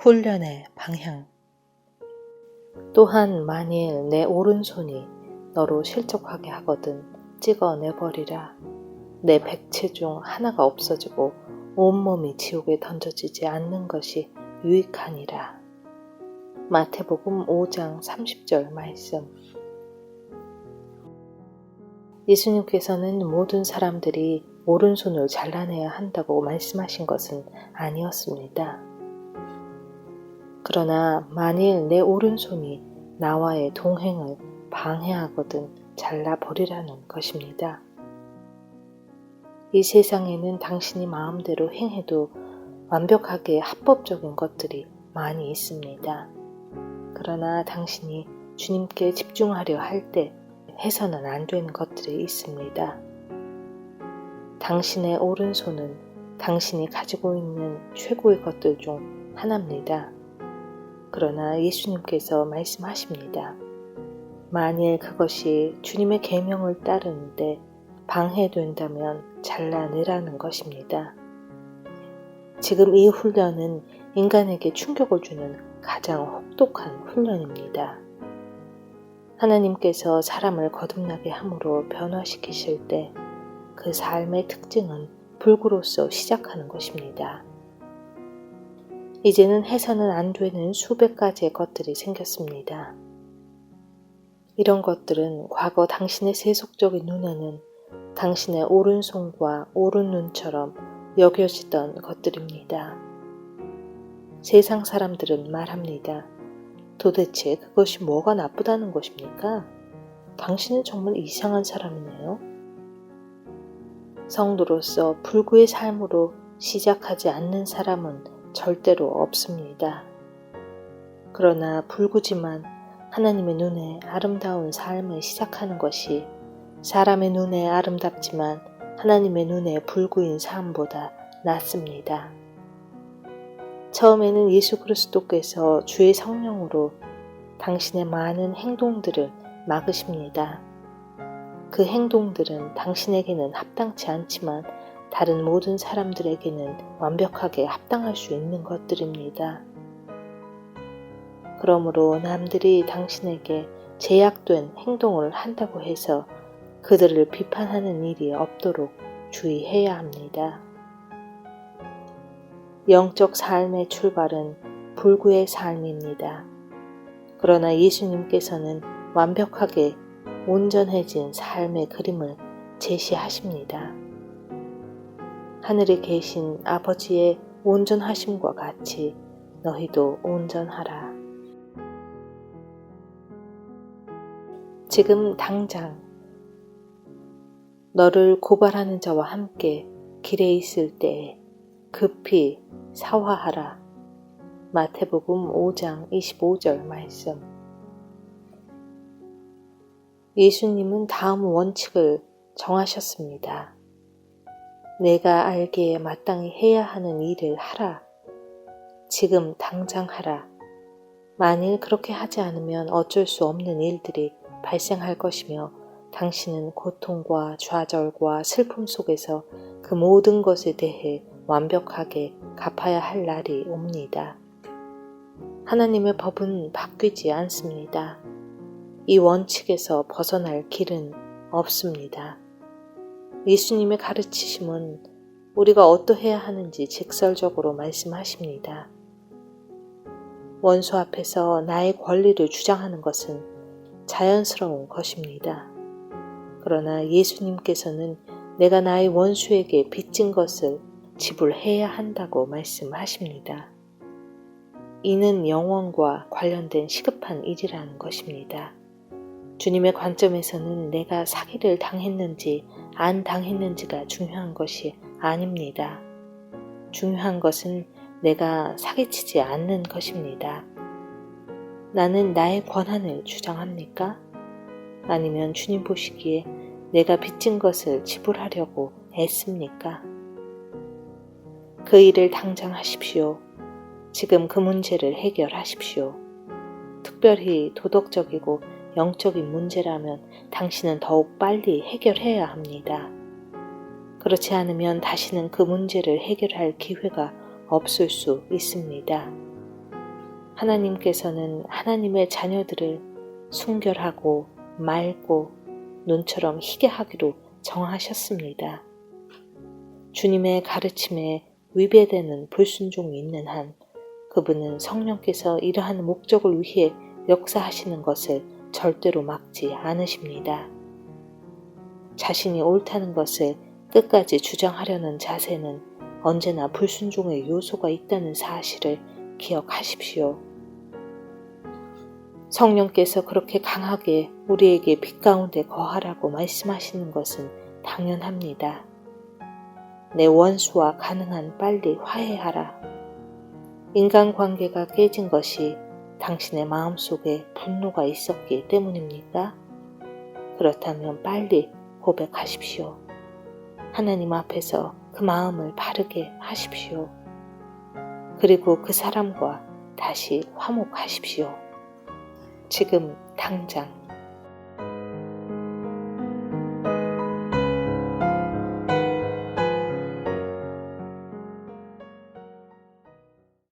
훈련의 방향. 또한 만일 내 오른손이 너로 실족하게 하거든 찍어내버리라. 내 백체 중 하나가 없어지고 온몸이 지옥에 던져지지 않는 것이 유익하니라. 마태복음 5장 30절 말씀. 예수님께서는 모든 사람들이 오른손을 잘라내야 한다고 말씀하신 것은 아니었습니다. 그러나 만일 내 오른손이 나와의 동행을 방해하거든 잘라버리라는 것입니다. 이 세상에는 당신이 마음대로 행해도 완벽하게 합법적인 것들이 많이 있습니다. 그러나 당신이 주님께 집중하려 할 때 해서는 안 되는 것들이 있습니다. 당신의 오른손은 당신이 가지고 있는 최고의 것들 중 하나입니다. 그러나 예수님께서 말씀하십니다. 만일 그것이 주님의 계명을 따르는데 방해된다면 잘라내라는 것입니다. 지금 이 훈련은 인간에게 충격을 주는 가장 혹독한 훈련입니다. 하나님께서 사람을 거듭나게 함으로 변화시키실 때 그 삶의 특징은 불구로서 시작하는 것입니다. 이제는 해서는 안 되는 수백 가지의 것들이 생겼습니다. 이런 것들은 과거 당신의 세속적인 눈에는 당신의 오른손과 오른눈처럼 여겨지던 것들입니다. 세상 사람들은 말합니다. 도대체 그것이 뭐가 나쁘다는 것입니까? 당신은 정말 이상한 사람이네요. 성도로서 불구의 삶으로 시작하지 않는 사람은 절대로 없습니다. 그러나 불구지만 하나님의 눈에 아름다운 삶을 시작하는 것이 사람의 눈에 아름답지만 하나님의 눈에 불구인 삶보다 낫습니다. 처음에는 예수 그리스도께서 주의 성령으로 당신의 많은 행동들을 막으십니다. 그 행동들은 당신에게는 합당치 않지만 다른 모든 사람들에게는 완벽하게 합당할 수 있는 것들입니다. 그러므로 남들이 당신에게 제약된 행동을 한다고 해서 그들을 비판하는 일이 없도록 주의해야 합니다. 영적 삶의 출발은 불구의 삶입니다. 그러나 예수님께서는 완벽하게 온전해진 삶의 그림을 제시하십니다. 하늘에 계신 아버지의 온전하심과 같이 너희도 온전하라. 지금 당장 너를 고발하는 자와 함께 길에 있을 때에 급히 사화하라. 마태복음 5장 25절 말씀. 예수님은 다음 원칙을 정하셨습니다. 내가 알기에 마땅히 해야 하는 일을 하라. 지금 당장 하라. 만일 그렇게 하지 않으면 어쩔 수 없는 일들이 발생할 것이며 당신은 고통과 좌절과 슬픔 속에서 그 모든 것에 대해 완벽하게 갚아야 할 날이 옵니다. 하나님의 법은 바뀌지 않습니다. 이 원칙에서 벗어날 길은 없습니다. 예수님의 가르치심은 우리가 어떠해야 하는지 직설적으로 말씀하십니다. 원수 앞에서 나의 권리를 주장하는 것은 자연스러운 것입니다. 그러나 예수님께서는 내가 나의 원수에게 빚진 것을 지불해야 한다고 말씀하십니다. 이는 영원과 관련된 시급한 일이라는 것입니다. 주님의 관점에서는 내가 사기를 당했는지 안 당했는지가 중요한 것이 아닙니다. 중요한 것은 내가 사기치지 않는 것입니다. 나는 나의 권한을 주장합니까? 아니면 주님 보시기에 내가 빚진 것을 지불하려고 애씁니까? 그 일을 당장 하십시오. 지금 그 문제를 해결하십시오. 특별히 도덕적이고 영적인 문제라면 당신은 더욱 빨리 해결해야 합니다. 그렇지 않으면 다시는 그 문제를 해결할 기회가 없을 수 있습니다. 하나님께서는 하나님의 자녀들을 순결하고 맑고 눈처럼 희게 하기로 정하셨습니다. 주님의 가르침에 위배되는 불순종이 있는 한 그분은 성령께서 이러한 목적을 위해 역사하시는 것을 절대로 막지 않으십니다. 자신이 옳다는 것을 끝까지 주장하려는 자세는 언제나 불순종의 요소가 있다는 사실을 기억하십시오. 성령께서 그렇게 강하게 우리에게 빛 가운데 거하라고 말씀하시는 것은 당연합니다. 내 원수와 가능한 빨리 화해하라. 인간관계가 깨진 것이 당신의 마음속에 분노가 있었기 때문입니까? 그렇다면 빨리 고백하십시오. 하나님 앞에서 그 마음을 바르게 하십시오. 그리고 그 사람과 다시 화목하십시오. 지금 당장.